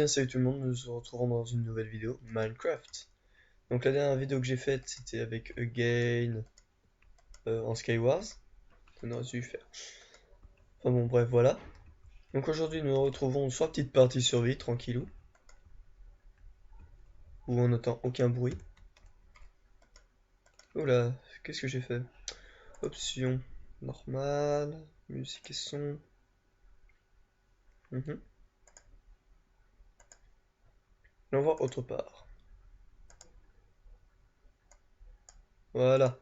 bien salut tout le monde, nous nous retrouvons dans une nouvelle vidéo Minecraft. Donc la dernière vidéo que j'ai faite c'était avec Again en Skywars. On aurait dû faire. Enfin bon bref voilà. Donc aujourd'hui nous nous retrouvons sur la petite partie survie tranquillou. Où on n'entend aucun bruit. Oula, qu'est-ce que j'ai fait? Options. Normal. Musique et son. Et on va voir autre part. Voilà.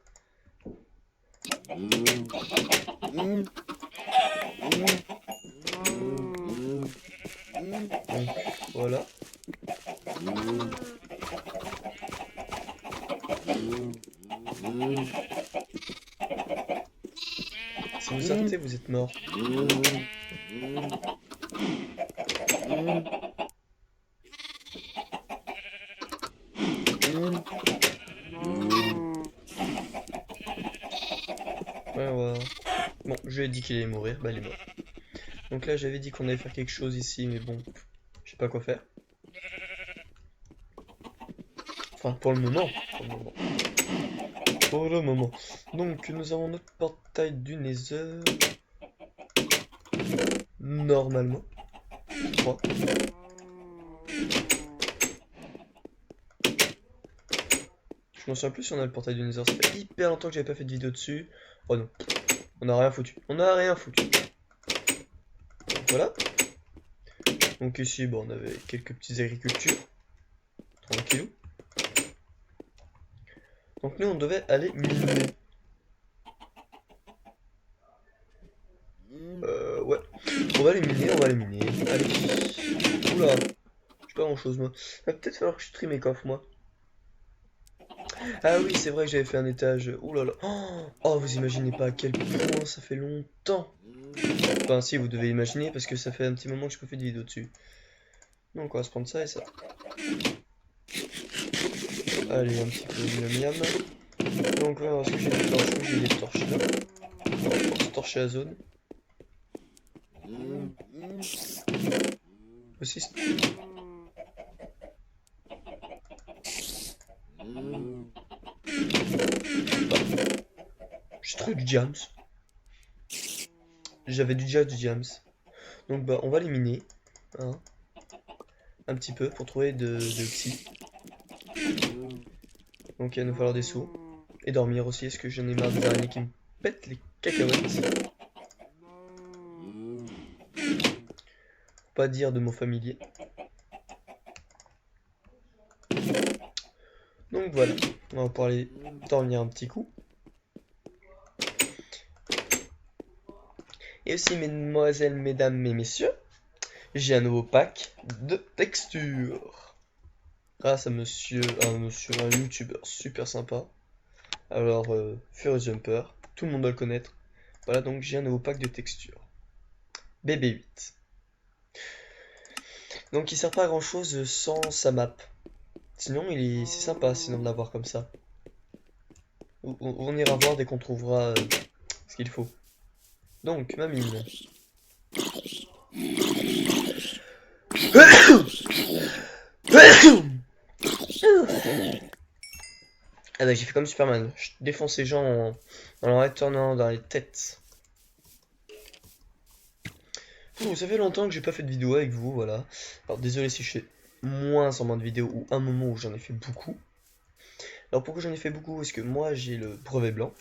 Donc voilà. Si vous sortez, vous êtes mort. Ouais, ouais. Bon, je lui ai dit qu'il allait mourir, bah il est mort. Donc là, j'avais dit qu'on allait faire quelque chose ici, mais bon, je sais pas quoi faire. Enfin, pour le moment. Pour le moment. Pour le moment. Donc, nous avons notre portail du Nether. Normalement. Je crois. Je m'en souviens plus si on a le portail du Nether. Ça fait hyper longtemps que j'avais pas fait de vidéo dessus. Oh non. On a rien foutu. On a rien foutu. Donc, voilà. Donc ici, bon, on avait quelques petites agricultures. Tranquillou. Donc nous, on devait aller miner. Ouais. On va les miner, on va les miner. Allez. Oula. J'ai pas grand chose, moi. Il va peut-être falloir que je trie mes coffres, moi. Ah oui, c'est vrai que j'avais fait un étage. Ouh là là. Oh, vous imaginez pas à quel point ça fait longtemps. Enfin, si, vous devez imaginer parce que ça fait un petit moment que je peux faire des vidéos dessus. Donc, on va se prendre ça et ça. Allez, un petit peu de miam. Donc, on va voir ce que j'ai des torches. J'ai des torches là. On va se torcher la zone. Aussi. J'ai trouvé du jams. J'avais déjà du jams. Donc, bah, on va l'éliminer. Hein. Un petit peu pour trouver de xy. Donc, il va nous falloir des sous. Et dormir aussi, est-ce que j'en ai marre des araignées qui me pètent les cacahuètes. Pas dire de mots familiers. Donc voilà, on va pouvoir aller dormir un petit coup. Et aussi, mesdemoiselles, mesdames et messieurs, j'ai un nouveau pack de textures. Grâce à un youtubeur super sympa. Alors, Furious Jumper, tout le monde doit le connaître. Voilà, donc j'ai un nouveau pack de textures. BB8. Donc il sert pas à grand chose sans sa map. Sinon, c'est sympa sinon de l'avoir comme ça. On ira voir dès qu'on trouvera ce qu'il faut. Donc, ma mine. Ah bah j'ai fait comme Superman, je défonce les gens en leur retournant dans les têtes. Ça fait longtemps que j'ai pas fait de vidéo avec vous, voilà. Alors désolé si je fais moins de vidéos ou un moment où j'en ai fait beaucoup. Alors pourquoi j'en ai fait beaucoup? Parce que moi j'ai le brevet blanc.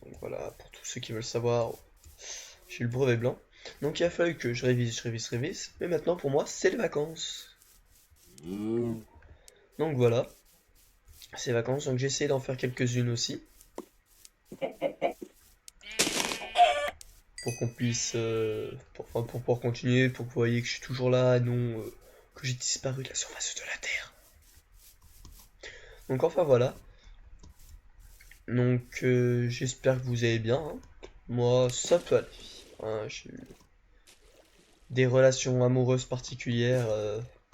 Donc voilà, pour tous ceux qui veulent savoir, j'ai le brevet blanc. Donc il a fallu que je révise. Mais maintenant pour moi c'est les vacances. Donc voilà, c'est les vacances, donc j'ai essayé d'en faire quelques-unes aussi. Pour qu'on puisse, pour pouvoir continuer, pour que vous voyez que je suis toujours là, non que j'ai disparu de la surface de la Terre. Donc enfin voilà. Donc j'espère que vous allez bien. Hein. Moi ça peut aller. Hein, j'ai eu des relations amoureuses particulières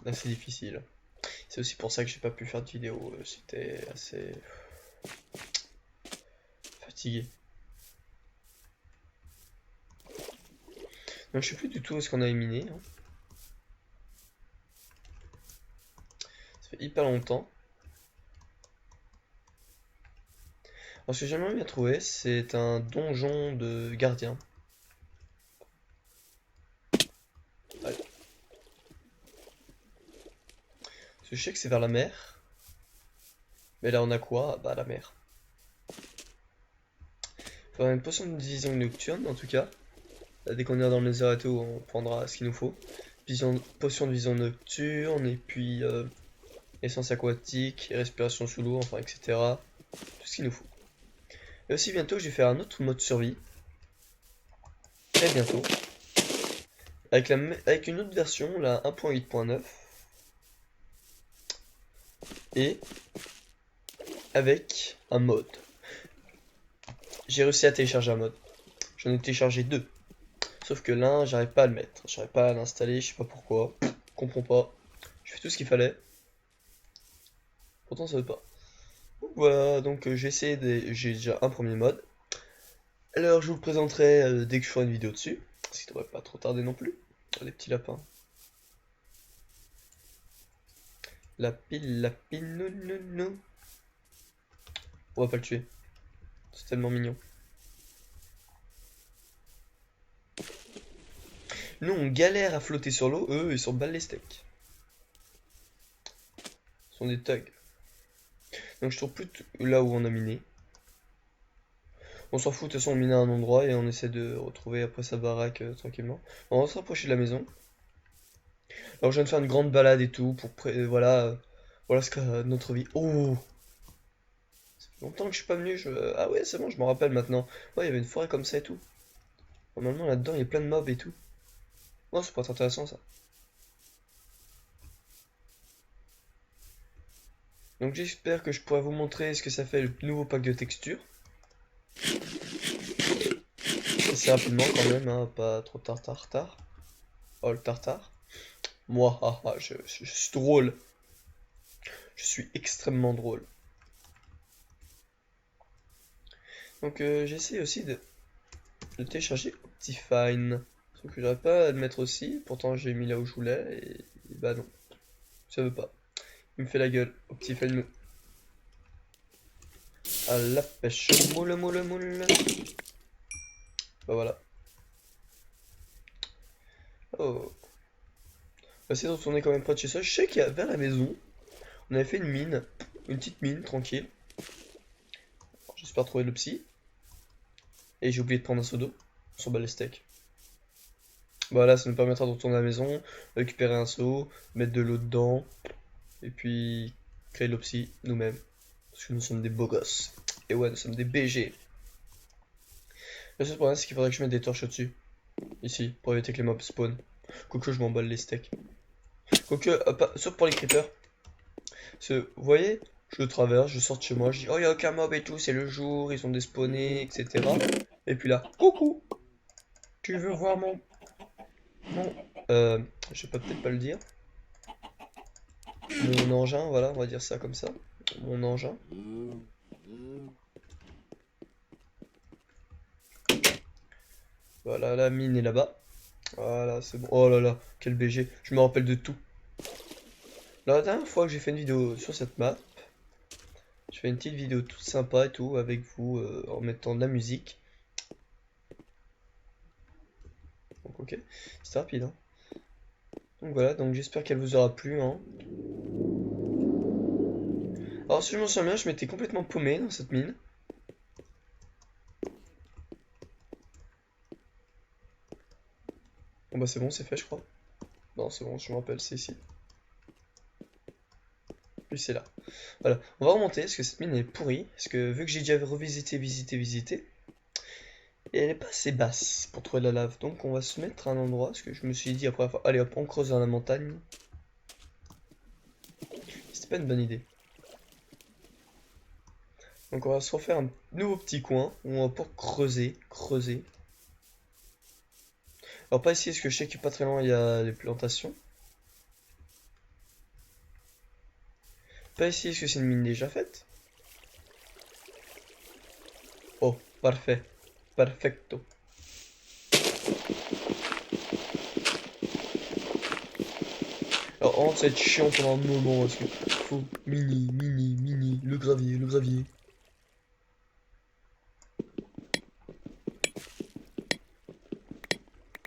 assez difficiles. C'est aussi pour ça que j'ai pas pu faire de vidéo. J'étais assez fatigué. Donc je sais plus du tout où est-ce qu'on a éminé. Hein. hyper longtemps. Alors, ce que j'aimerais bien trouver, c'est un donjon de gardien. Allez. Parce que je sais que c'est vers la mer. Mais là, on a quoi? Bah, la mer. Il faudra une potion de vision nocturne, en tout cas. Là, dès qu'on ira dans le désert et tout, on prendra ce qu'il nous faut. Potion de vision nocturne, et puis essence aquatique, respiration sous l'eau, enfin, etc. Tout ce qu'il nous faut. Et aussi, bientôt, je vais faire un autre mode survie. Très bientôt. Avec une autre version, la 1.8.9. Et avec un mode. J'ai réussi à télécharger un mode. J'en ai téléchargé deux. Sauf que l'un, j'arrive pas à le mettre. J'arrive pas à l'installer, je sais pas pourquoi. Je comprends pas. Je fais tout ce qu'il fallait. Pourtant ça veut pas. Voilà, donc j'ai déjà un premier mode. Alors je vous le présenterai dès que je ferai une vidéo dessus. Ce qui devrait pas trop tarder non plus. Oh, les petits lapins. Lapine, non. On va pas le tuer. C'est tellement mignon. Nous on galère à flotter sur l'eau, eux ils sont balles les steaks. Ils sont des thugs. Donc je trouve plus là où on a miné. On s'en fout, de toute façon on mine à un endroit et on essaie de retrouver après sa baraque tranquillement. On va se rapprocher de la maison. Alors je viens de faire une grande balade et tout pour voilà, voilà ce que notre vie. Oh! Ça fait longtemps que je suis pas venu, ah ouais c'est bon, je me rappelle maintenant. Ouais, il y avait une forêt comme ça et tout. Normalement là-dedans il y a plein de mobs et tout. Non, c'est pas intéressant ça. Donc j'espère que je pourrai vous montrer ce que ça fait le nouveau pack de textures. Assez rapidement quand même, hein, pas trop tard. Oh le tartare. Moi, je suis drôle. Je suis extrêmement drôle. Donc j'essaie aussi de télécharger Optifine. Sauf que j'arrive pas à le mettre aussi. Pourtant j'ai mis là où je voulais et bah non. Ça veut pas. Il me fait la gueule. Optifine. À la pêche. Moule. Bah voilà. Oh. On va essayer de retourner quand même près de chez soi. Je sais qu'il y a vers la maison, on avait fait une mine. Une petite mine, tranquille. J'espère trouver le psy. Et j'ai oublié de prendre un seau d'eau. On s'en bat les steaks. Voilà, ça nous permettra de retourner à la maison, récupérer un seau, mettre de l'eau dedans, et puis créer l'opsie nous-mêmes. Parce que nous sommes des beaux gosses. Et ouais, nous sommes des BG. Le seul problème, c'est qu'il faudrait que je mette des torches au-dessus. Ici, pour éviter que les mobs spawn. Quoique je m'emballe les steaks. Quoique, sauf pour les creepers. Parce que, vous voyez, je traverse, je sors de chez moi, je dis oh, il n'y a aucun mob et tout, c'est le jour, ils sont despawnés, etc. Et puis là, coucou! Tu veux voir mon... je peux peut-être pas le dire. Mon engin, voilà, on va dire ça comme ça. Mon engin. Voilà, la mine est là-bas. Voilà, c'est bon. Oh là là, quel BG. Je me rappelle de tout. La dernière fois que j'ai fait une vidéo sur cette map, je fais une petite vidéo toute sympa et tout avec vous en mettant de la musique. Donc ok, c'était rapide. Hein. Donc voilà, donc j'espère qu'elle vous aura plu. Hein. Alors si je m'en souviens bien, je m'étais complètement paumé dans cette mine. Bon bah c'est bon, c'est fait je crois. Non c'est bon, je me rappelle, c'est ici. Puis c'est là. Voilà, on va remonter parce que cette mine est pourrie. Parce que vu que j'ai déjà revisité, et elle est pas assez basse pour trouver de la lave. Donc on va se mettre à un endroit. Parce que je me suis dit après, allez hop, on creuse dans la montagne. C'était pas une bonne idée. Donc on va se refaire un nouveau petit coin où on va pour creuser. Alors pas ici parce que je sais que pas très loin il y a les plantations. Pas ici parce que c'est une mine déjà faite. Oh, parfait. Perfecto. Alors Oh, ça va être chiant pendant un moment, parce que faut mini, le gravier, le gravier.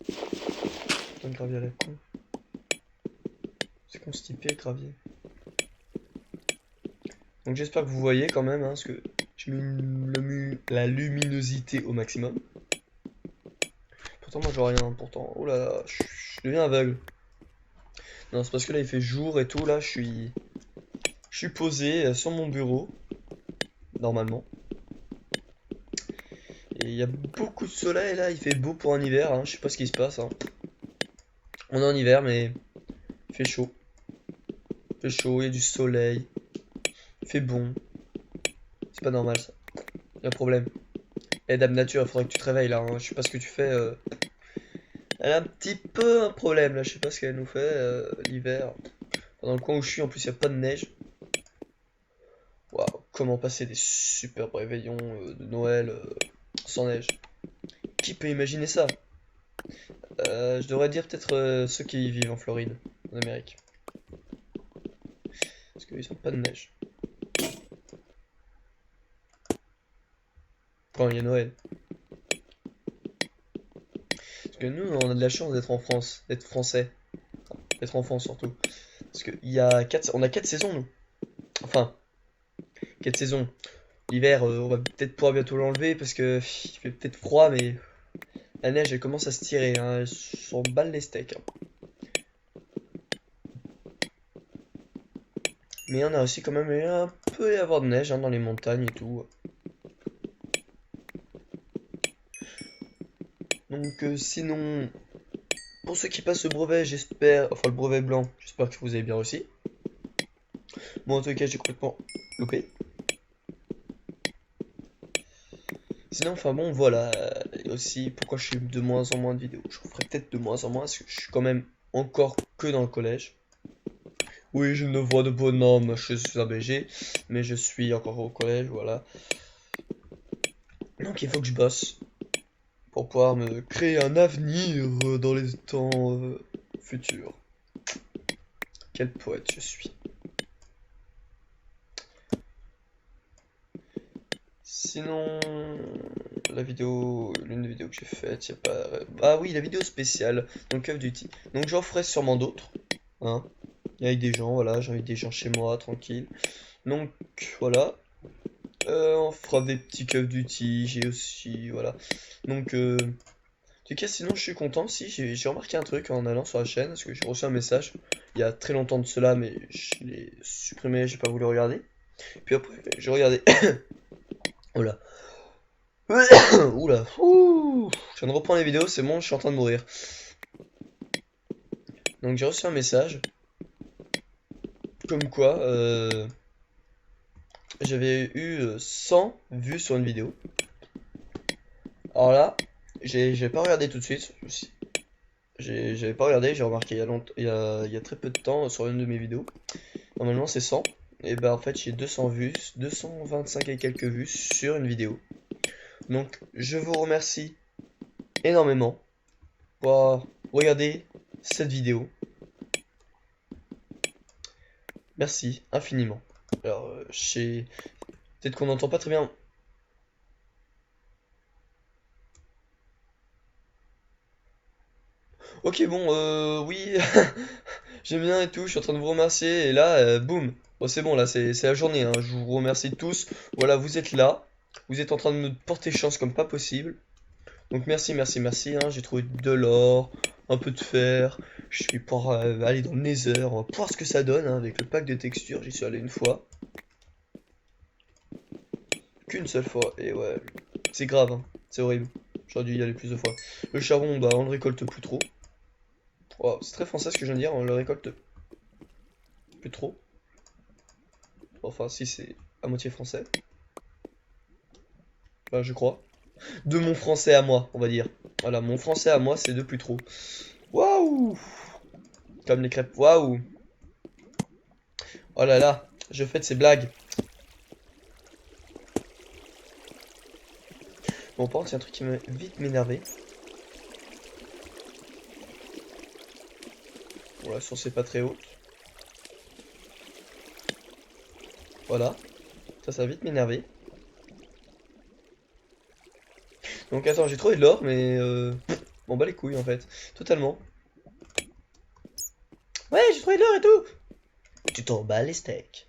Putain, le gravier à la con. C'est constipé, le gravier. Donc j'espère que vous voyez quand même, hein, parce que je mets la luminosité au maximum. Pourtant moi je vois rien, pourtant. Oh là là, je deviens aveugle. Non, c'est parce que là il fait jour et tout, là je suis posé sur mon bureau, normalement. Et il y a beaucoup de soleil là, il fait beau pour un hiver, hein, je sais pas ce qui se passe. Hein. On est en hiver mais il fait chaud. Il fait chaud, il y a du soleil, il fait bon. C'est pas normal ça. Il y a un problème. Eh Dame Nature, il faudrait que tu te réveilles là, hein. Je sais pas ce que tu fais. Elle a un petit peu un problème là, je sais pas ce qu'elle nous fait l'hiver. Dans le coin où je suis, en plus, il n'y a pas de neige. Waouh, comment passer des superbes réveillons de Noël sans neige? Qui peut imaginer ça? Je devrais dire peut-être ceux qui vivent en Floride, en Amérique. Parce qu'ils n'ont pas de neige. Quand il y a Noël. Parce que nous, on a de la chance d'être en France, d'être français. D'être enfant surtout. Parce qu'il y a on a 4 saisons, nous. Enfin, 4 saisons. L'hiver, on va peut-être pouvoir bientôt l'enlever parce que il fait peut-être froid, mais la neige, elle commence à se tirer. Hein. Elle s'en balle les steaks. Hein. Mais il y en a aussi quand même, un peu y avoir de neige hein, dans les montagnes et tout. Donc sinon, pour ceux qui passent le brevet, j'espère, enfin le brevet blanc, j'espère que vous avez bien réussi. Moi en tout cas, j'ai complètement loupé. Sinon, enfin bon, voilà. Et aussi, pourquoi je suis de moins en moins de vidéos. Je ferai peut-être de moins en moins, parce que je suis quand même encore que dans le collège. Oui, j'ai une voix de bonhomme, je suis un BG, mais je suis encore au collège, voilà. Donc il faut que je bosse pour pouvoir me créer un avenir dans les temps futurs. Quel poète je suis. Sinon, l'une des vidéos que j'ai faites, y a pas... Ah oui, la vidéo spéciale, donc Call of Duty. Donc j'en ferai sûrement d'autres, hein, avec des gens, voilà, j'invite des gens chez moi, tranquille. Donc voilà, on fera des petits Call of Duty, j'ai aussi, voilà. Donc, en tout cas, sinon je suis content, si, j'ai remarqué un truc en allant sur la chaîne, parce que j'ai reçu un message, il y a très longtemps de cela, mais je l'ai supprimé, j'ai pas voulu regarder. Puis après, j'ai regardé... Oh là. Oula, ouh, je viens de reprendre les vidéos, c'est bon, je suis en train de mourir. Donc j'ai reçu un message, comme quoi j'avais eu 100 vues sur une vidéo. Alors là, j'ai pas regardé tout de suite, j'avais pas regardé, j'ai remarqué il y a très peu de temps sur une de mes vidéos. Normalement c'est 100, et bah en fait j'ai 200 vues, 225 et quelques vues sur une vidéo. Donc je vous remercie énormément pour regarder cette vidéo. Merci infiniment. Alors, peut-être qu'on n'entend pas très bien. Ok, bon, oui, j'aime bien et tout, je suis en train de vous remercier, et là, boum. Bon, c'est bon, là, c'est la journée, hein. Je vous remercie tous. Voilà, vous êtes là. Vous êtes en train de me porter chance comme pas possible. Donc, merci, hein. J'ai trouvé de l'or, un peu de fer. Je suis pour aller dans le Nether. On va voir ce que ça donne, hein, avec le pack de textures. J'y suis allé une fois. Qu'une seule fois. Et ouais, c'est grave, hein. C'est horrible. J'aurais dû y aller plus de fois. Le charbon, bah, on le récolte plus trop. Wow, c'est très français ce que je viens de dire, on le récolte plus trop. Enfin, si c'est à moitié français. Enfin, je crois. De mon français à moi, on va dire. Voilà, mon français à moi, c'est de plus trop. Waouh! Comme les crêpes. Waouh! Oh là là, je fais de ces blagues. Bon, par contre, c'est un truc qui m'a vite m'énerver. Bon, la source est pas très haute. Voilà. Ça va vite m'énerver. Donc attends, j'ai trouvé de l'or, mais bon bah les couilles en fait. Totalement. Ouais, j'ai trouvé de l'or et tout. Tu t'en bats les steaks.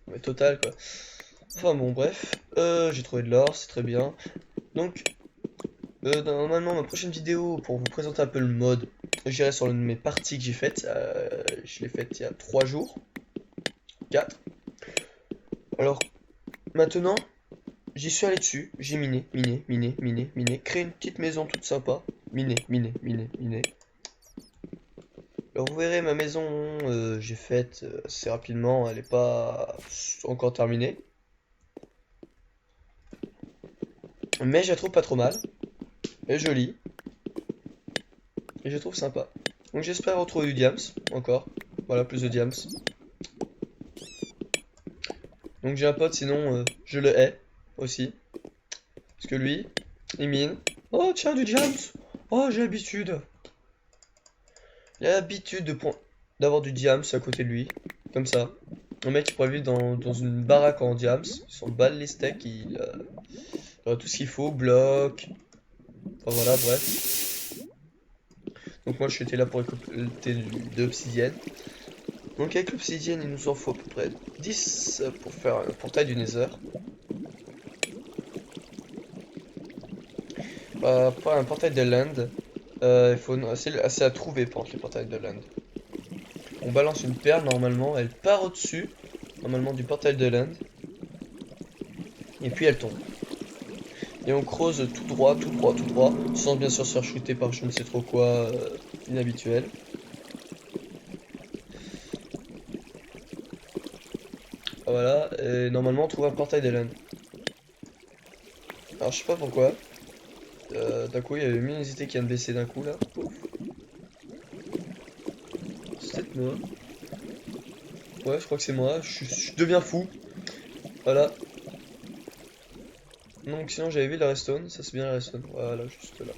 Mais total quoi. Enfin bon, bref. J'ai trouvé de l'or, c'est très bien. Donc, normalement, ma prochaine vidéo, pour vous présenter un peu le mode, j'irai sur l'une de mes parties que j'ai faites. Je l'ai faite il y a 3 jours. 4. Alors, maintenant, j'y suis allé dessus. J'ai miné. Créé une petite maison toute sympa. Miné. Alors, vous verrez, ma maison, j'ai faite assez rapidement. Elle n'est pas encore terminée. Mais je la trouve pas trop mal. Elle est jolie. Et je la trouve sympa. Donc j'espère retrouver du diams, encore. Voilà, plus de diams. Donc j'ai un pote, sinon je le hais aussi. Parce que lui, il mine. Oh tiens, du diams. Oh, j'ai l'habitude. Il a l'habitude d'avoir du diams à côté de lui. Comme ça. Un mec qui pourrait vivre dans une baraque en diams. Il s'en bat les steaks, il a tout ce qu'il faut, bloc. Enfin voilà, bref. Donc moi je suis là pour récolter de l'obsidienne. Donc avec l'obsidienne, il nous en faut à peu près 10 pour faire le portail du Nether. Pour un portail de land, il faut assez à trouver pour les portails de land. On balance une perle normalement, elle part au-dessus, normalement du portail de land. Et puis elle tombe. Et on creuse tout droit, sans bien sûr se faire shooter par je ne sais trop quoi inhabituel. Voilà, et normalement on trouve un portail de land. Alors je sais pas pourquoi. D'un coup il y a la luminosité qui vient de baisser d'un coup là. C'est peut-être moi. Ouais, je crois que c'est moi, je deviens fou. Voilà. Donc sinon j'avais vu la redstone, ça c'est bien la redstone. Voilà, juste là.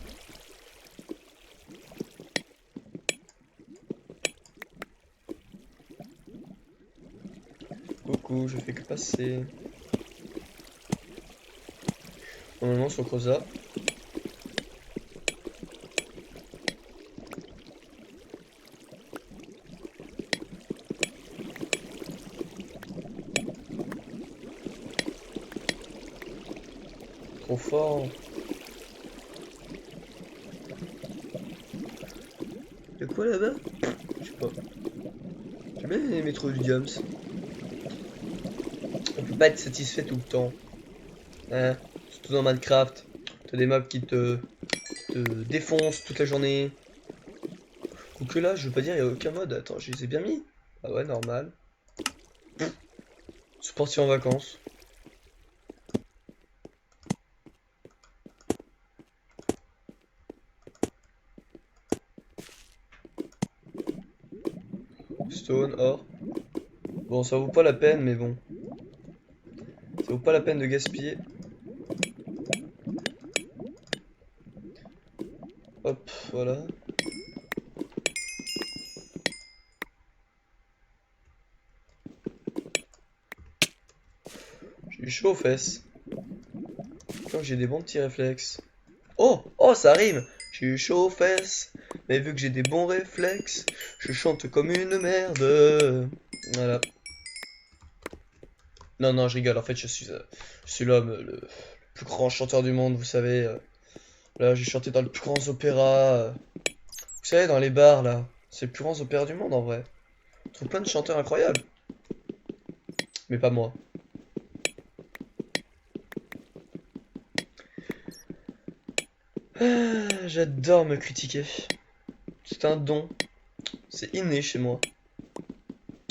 Coucou, je fais que passer. Normalement sur Creusa. Trop fort. Y'a quoi là-bas? Je sais pas. J'ai bien aimé trop du diams. On peut pas être satisfait tout le temps. Hein? Surtout dans Minecraft. T'as des mobs qui te défoncent toute la journée. Quoique là, je veux pas dire, il y a aucun mode. Attends, je les ai bien mis. Ah ouais, normal. Je suis parti en vacances. Stone, or. Bon, ça vaut pas la peine, mais bon. Ça vaut pas la peine de gaspiller. Hop, voilà. J'ai eu chaud aux fesses. Comme j'ai des bons petits réflexes. Oh, oh, ça rime. J'ai eu chaud aux fesses. Mais vu que j'ai des bons réflexes, je chante comme une merde. Voilà. Non, non, je rigole. En fait, je suis l'homme le plus grand chanteur du monde, vous savez. Là, j'ai chanté dans les plus grands opéras. Vous savez, dans les bars, là. C'est les plus grands opéras du monde, en vrai. On trouve plein de chanteurs incroyables. Mais pas moi. J'adore me critiquer. C'est un don. C'est inné chez moi.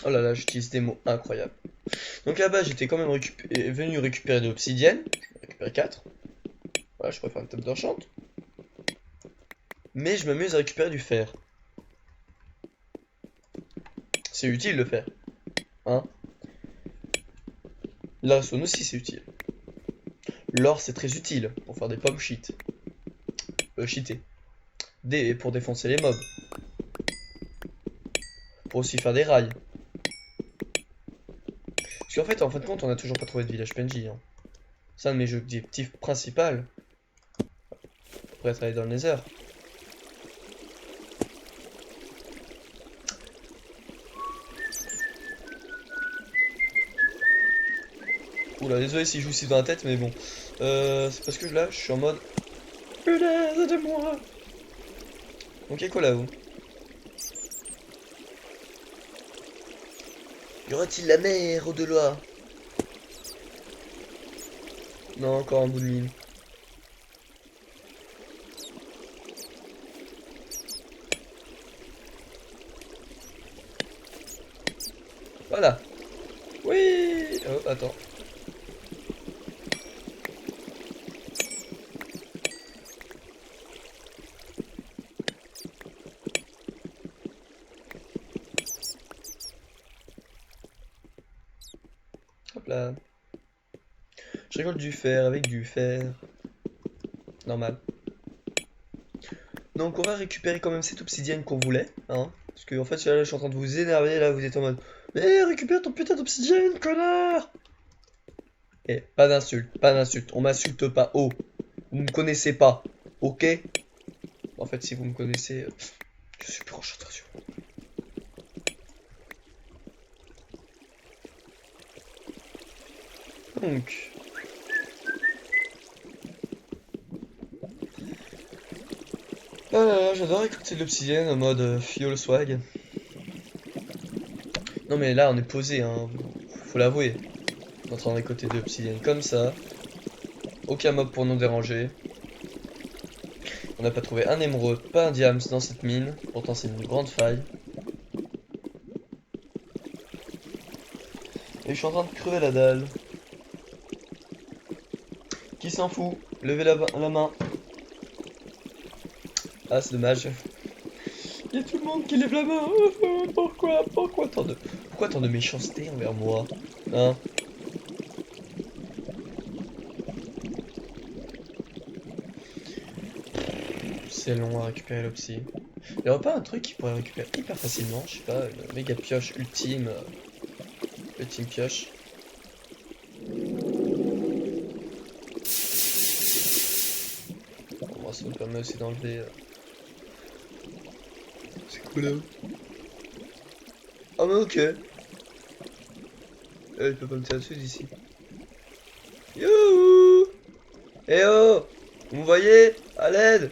Oh là là, j'utilise des mots incroyables. Donc là-bas, j'étais quand même venu récupérer de l'obsidienne. J'ai récupéré 4. Voilà, je préfère une table d'enchant. Mais je m'amuse à récupérer du fer. C'est utile le fer. Hein? La redstone aussi, c'est utile. L'or, c'est très utile pour faire des pommes cheatées. Pour défoncer les mobs. Pour aussi faire des rails. Parce qu'en fait, en fin de compte, on a toujours pas trouvé de village PNJ. Hein. C'est un de mes objectifs principaux. Après être allé dans le Nether. Oula, désolé si je vous suis dans la tête, mais bon. C'est parce que là, je suis en mode... Punaise de moi. Donc, quoi là-haut? Y aura-t-il la mer au-delà? Non, encore un bout de mine. Voilà. Oui. Oh, attends. Hop là. Je récolte du fer avec du fer. Normal. Donc on va récupérer quand même cette obsidienne qu'on voulait, hein. Parce que en fait là, je suis en train de vous énerver, là vous êtes en mode mais récupère ton putain d'obsidienne, connard! Eh, pas d'insulte, on m'insulte pas, oh, vous me connaissez pas, ok? En fait si vous me connaissez, je suis plus concentration. Donc... Ah là là, j'adore écouter de l'obsidienne en mode fiole swag. Non mais là on est posé, hein, faut l'avouer. On est en train de récolter de l'obsidienne comme ça. Aucun mob pour nous déranger. On n'a pas trouvé un émeraude, pas un diams dans cette mine. Pourtant c'est une grande faille. Et je suis en train de crever la dalle. Qui s'en fout? Levez la main. Ah c'est dommage. Il y a tout le monde qui lève la main. Pourquoi tant de méchanceté envers moi? Hein? C'est long à récupérer l'opsie. Il y aurait pas un truc qui pourrait récupérer hyper facilement, je sais pas, une méga pioche ultime. Ultime pioche. Bon, moi ça me permet aussi d'enlever. C'est cool là. Ah mais ok. Il peut pas me tirer dessus d'ici. Youhou! Eh oh! Vous me voyez? À l'aide!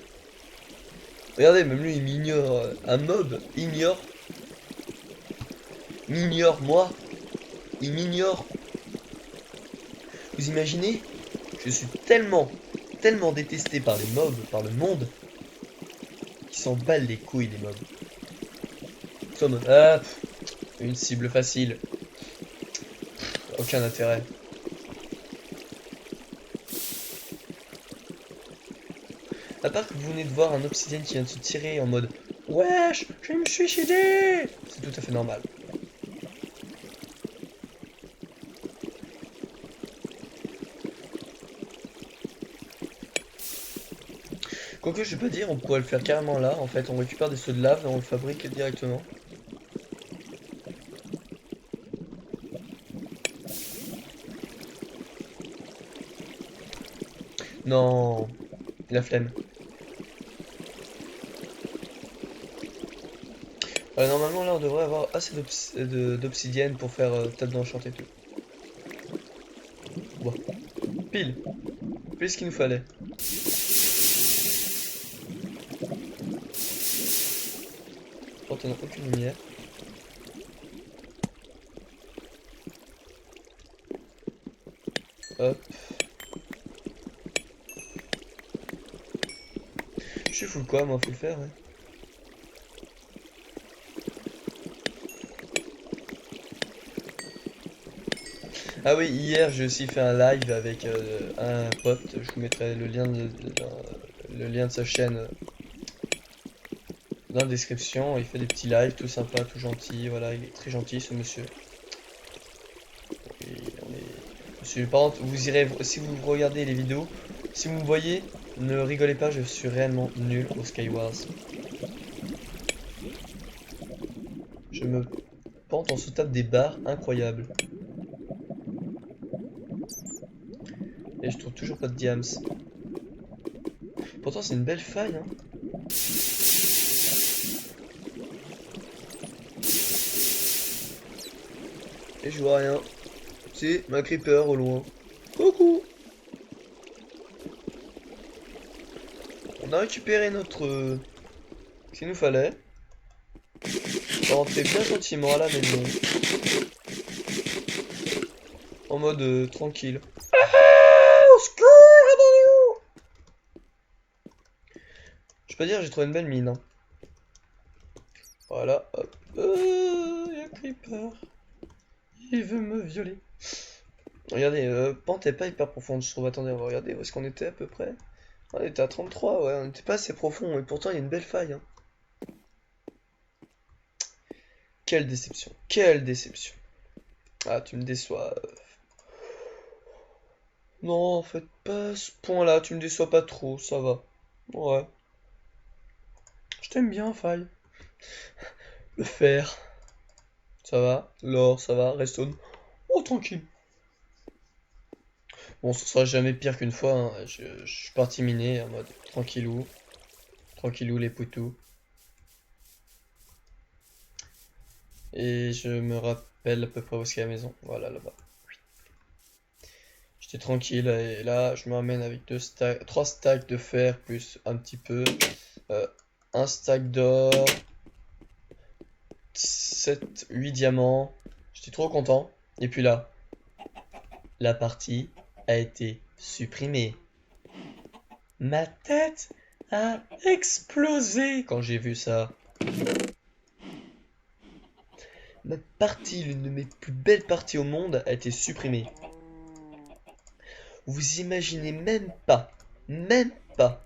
Regardez, même lui il m'ignore. Un mob m'ignore moi. Il m'ignore. Vous imaginez? Je suis tellement détesté par les mobs, par le monde, qui s'en battent les couilles les mobs. Comme ah, une cible facile. Aucun intérêt. À part que vous venez de voir un obsidienne qui vient de se tirer en mode wesh, je me suis suicidé. C'est tout à fait normal. Quoique je vais pas dire, on pourrait le faire carrément là. En fait, on récupère des seaux de lave et on le fabrique directement. Non, la flemme. Normalement là on devrait avoir assez d'obsidienne pour faire table d'enchanté et tout. Bon. Pile ce qu'il nous fallait. Quand on n'a aucune lumière. Hop. Je suis full quoi moi, faut le faire ouais. Ah oui, hier j'ai aussi fait un live avec un pote, je vous mettrai le lien de sa chaîne dans la description. Il fait des petits lives tout sympa, tout gentil, voilà, il est très gentil ce monsieur. Monsieur, par contre, vous irez, si vous regardez les vidéos, si vous me voyez, ne rigolez pas, je suis réellement nul au Skywars. Je me pente en sous-table des barres incroyables. Et je trouve toujours pas de diams. Pourtant c'est une belle faille, hein. Et je vois rien. C'est ma creeper au loin. Coucou! On a récupéré notre... ce qu'il nous fallait. On va rentrer bien gentiment à la maison. En mode tranquille. Au secours, aidez-nous! Je peux dire, j'ai trouvé une belle mine, hein. Voilà, hop. Y'a Creeper. Il veut me violer. Regardez, pente est pas hyper profonde, je trouve. Attendez, on va regarder où est-ce qu'on était à peu près. On était à 33, ouais, on n'était pas assez profond, et pourtant il y a une belle faille, hein. Quelle déception, quelle déception. Ah, tu me déçois. Non, en fait, pas à ce point-là, tu me déçois pas trop, ça va. Ouais. Je t'aime bien, faille. Le fer, ça va. L'or, ça va. Redstone, oh, tranquille. Bon, ce sera jamais pire qu'une fois, hein. Je suis parti miner en mode tranquillou. Tranquillou les poutous. Et je me rappelle à peu près où est-ce qu'il y a la maison. Voilà, là-bas. J'étais tranquille et là, je me ramène avec 3 stacks de fer plus un petit peu. euh, un stack d'or. 7, 8 diamants. J'étais trop content. Et puis là, la partie a été supprimée. Ma tête a explosé quand j'ai vu ça. Ma partie, l'une de mes plus belles parties au monde, a été supprimée. Vous imaginez même pas, même pas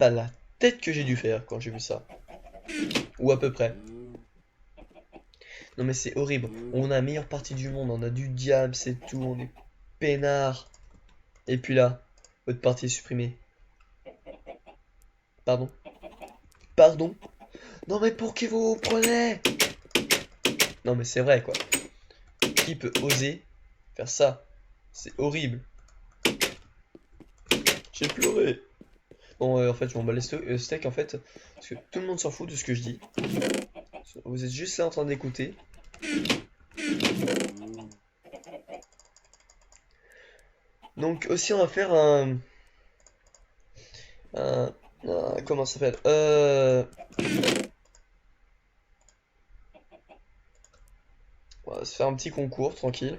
la tête que j'ai dû faire quand j'ai vu ça. Ou à peu près. Non mais c'est horrible. On a la meilleure partie du monde, on a du diable, c'est tout, on est peinard. Et puis là, votre partie est supprimée. Pardon? Pardon? Non mais pour qui vous prenez? Non mais c'est vrai quoi. Qui peut oser faire ça? C'est horrible. J'ai pleuré. Bon, en fait, je m'en bats les steaks en fait. Parce que tout le monde s'en fout de ce que je dis. Vous êtes juste là en train d'écouter. Donc aussi on va faire un, comment ça s'appelle? On va se faire un petit concours tranquille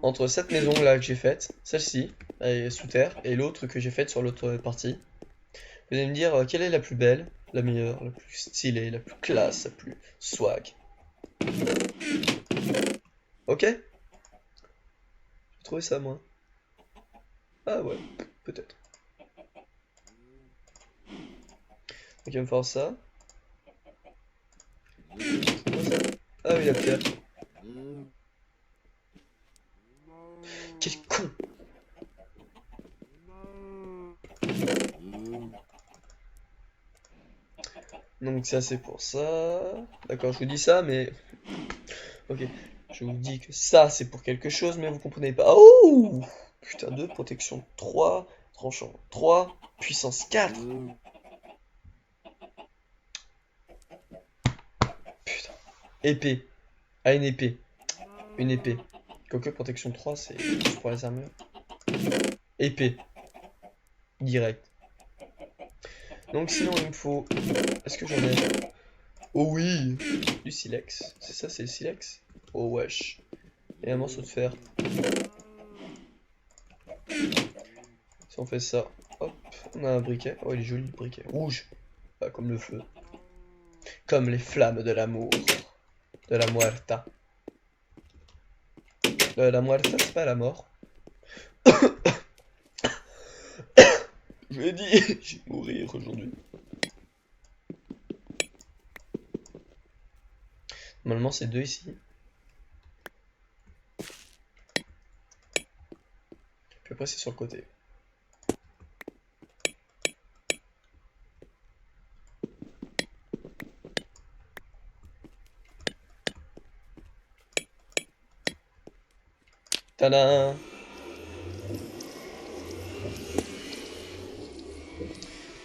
entre cette maison là que j'ai faite, celle-ci, elle est sous terre, et l'autre que j'ai faite sur l'autre partie. Vous allez me dire quelle est la plus belle, la meilleure, la plus stylée, la plus classe, la plus swag. Ok? J'ai trouvé ça moi. Ah ouais, peut-être. Ok, on va faire ça. Ah oui, la pierre. Quel con! Donc ça c'est pour ça. D'accord, je vous dis ça, mais... Ok, je vous dis que ça c'est pour quelque chose, mais vous comprenez pas. Oh! Putain, 2, protection 3, tranchant 3, puissance 4. Putain. Épée. Ah, une épée. Une épée. Quoique protection 3, c'est pour les armures. Épée. Direct. Donc sinon il me faut... Est-ce que j'en ai... Oh oui! Du silex. C'est ça, c'est le silex? Oh wesh. Et un morceau de fer. Si on fait ça, hop, on a un briquet. Oh, il est joli le briquet. Rouge. Bah, comme le feu. Comme les flammes de l'amour. De la muerta. La muerta, c'est pas la mort. Je l'ai dit, je vais mourir aujourd'hui. Normalement, c'est 2 ici. Puis après, c'est sur le côté. Tadam!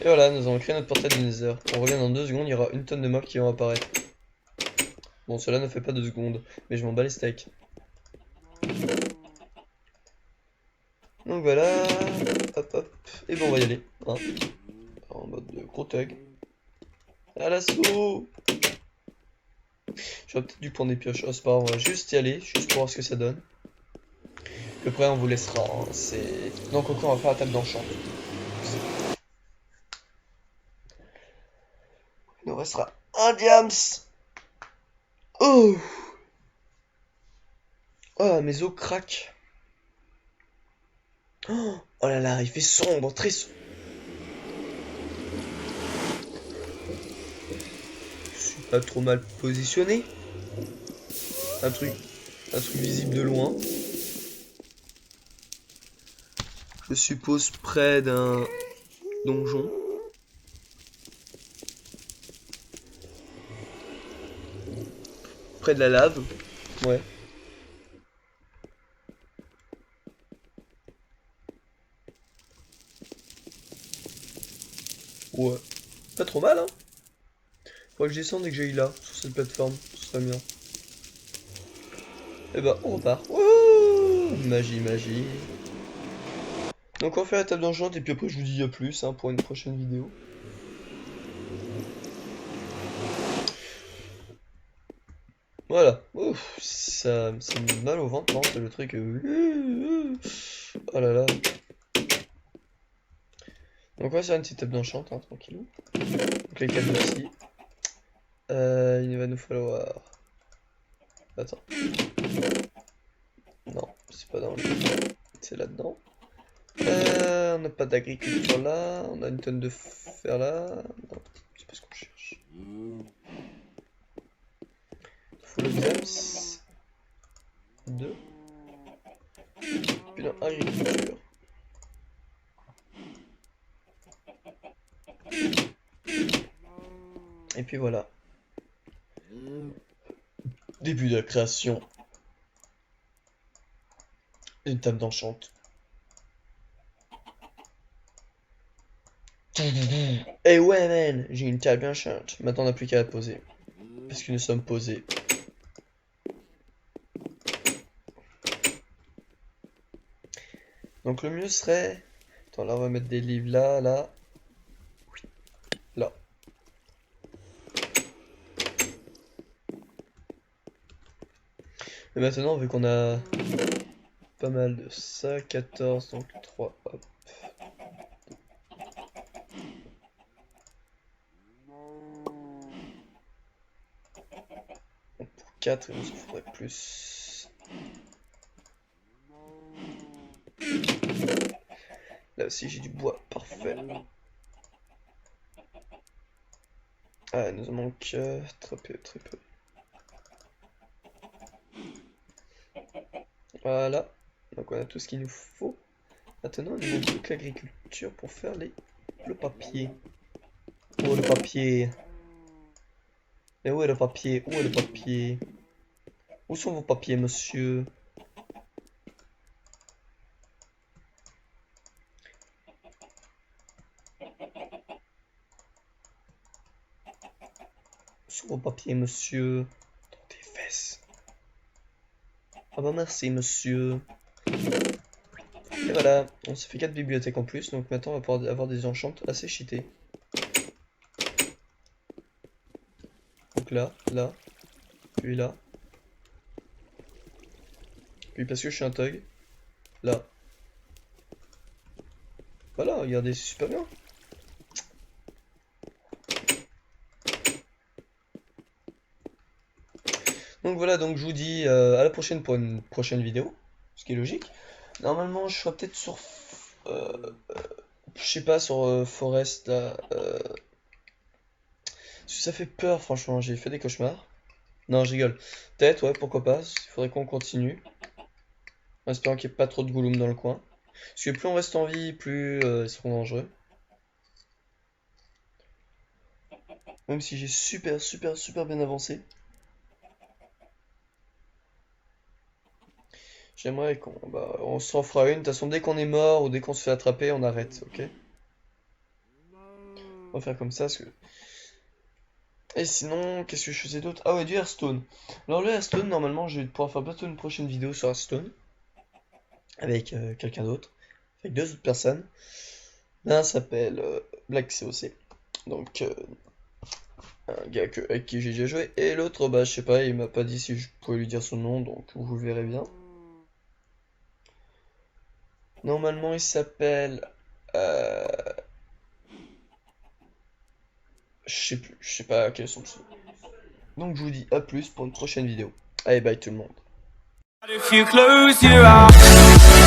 voilà, nous avons créé notre portail du Nether. On revient dans 2 secondes, il y aura une tonne de mobs qui vont apparaître. Bon, cela ne fait pas 2 secondes, mais je m'en bats les steaks. Donc voilà, hop hop, et bon on va y aller, hein, en mode gros thug. À l'assaut! J'aurais peut-être dû prendre des pioches, oh, c'est pas grave, on va juste y aller, juste pour voir ce que ça donne. Puis après on vous laissera, hein, c'est... Donc encore on va faire la table d'enchant. Il nous restera un diams! Oh! Oh, mes os craquent. Oh là là, il fait sombre, très sombre. Je suis pas trop mal positionné. Un truc visible de loin. Je suppose près d'un donjon. Près de la lave. Ouais. Ouais. Pas trop mal, hein. Faudrait que je descende et que j'aille là, sur cette plateforme. Ce serait bien. Et bah, on repart. Wouh, magie, magie. Donc on fait la table d'enchant et puis après je vous dis à plus hein, pour une prochaine vidéo. Voilà. Ouf, ça me met mal au ventre, non, c'est le truc. Oh là là. Donc on va faire une petite table d'enchant, hein, tranquillou. Donc les câbles aussi. Il va nous falloir... Attends. Non, c'est pas dans le... C'est là-dedans. On n'a pas d'agriculture là. On a une tonne de fer là. Non, c'est pas ce qu'on cherche. Full exams. 2. Puis dans agriculture. Et puis voilà. Début de la création. Une table d'enchant. Eh ouais man, j'ai une table d'enchant. Maintenant on n'a plus qu'à la poser. Parce que nous sommes posés. Donc le mieux serait... Attends, là on va mettre des livres là, là. Là. Et maintenant, vu qu'on a pas mal de ça, 14, donc 3, hop. Donc pour 4, il nous en faudrait plus. Là aussi, j'ai du bois, parfait. Ah, il nous en manque très peu, très peu. Voilà. Donc on a tout ce qu'il nous faut. Maintenant, il nous manque plus que l'agriculture pour faire le papier. Où est le papier? Mais où est le papier? Où est le papier? Où sont vos papiers, monsieur? Où sont vos papiers, monsieur? Dans tes fesses. Ah bah merci, monsieur. Et voilà, on s'est fait 4 bibliothèques en plus, donc maintenant on va pouvoir avoir des enchantes assez cheatées. Donc là, là, puis là. Puis parce que je suis un thug, là. Voilà, regardez, c'est super bien. Donc voilà, donc je vous dis à la prochaine pour une prochaine vidéo, ce qui est logique. Normalement, je serai peut-être sur... je sais pas, sur Forest, là. Parce que ça fait peur, franchement, j'ai fait des cauchemars. Non, je rigole. Peut-être, ouais, pourquoi pas. Il faudrait qu'on continue. En espérant qu'il n'y ait pas trop de Gollum dans le coin. Parce que plus on reste en vie, plus ils seront dangereux. Même si j'ai super bien avancé. J'aimerais qu'on... Bah, on s'en fera une. De toute façon, dès qu'on est mort ou dès qu'on se fait attraper, on arrête, ok? On va faire comme ça, parce que... Et sinon, qu'est-ce que je faisais d'autre? Ah ouais, du Hearthstone. Alors le Hearthstone, normalement, je vais pouvoir faire bientôt une prochaine vidéo sur Hearthstone. Avec quelqu'un d'autre. Avec deux autres personnes. L'un s'appelle Black COC. Donc, un gars avec qui j'ai déjà joué. Et l'autre, bah, je sais pas, il m'a pas dit si je pouvais lui dire son nom, donc vous le verrez bien. Normalement, il s'appelle... euh, je sais pas quel est son pseudo. Donc je vous dis à plus pour une prochaine vidéo. Allez, bye tout le monde. If you close your eyes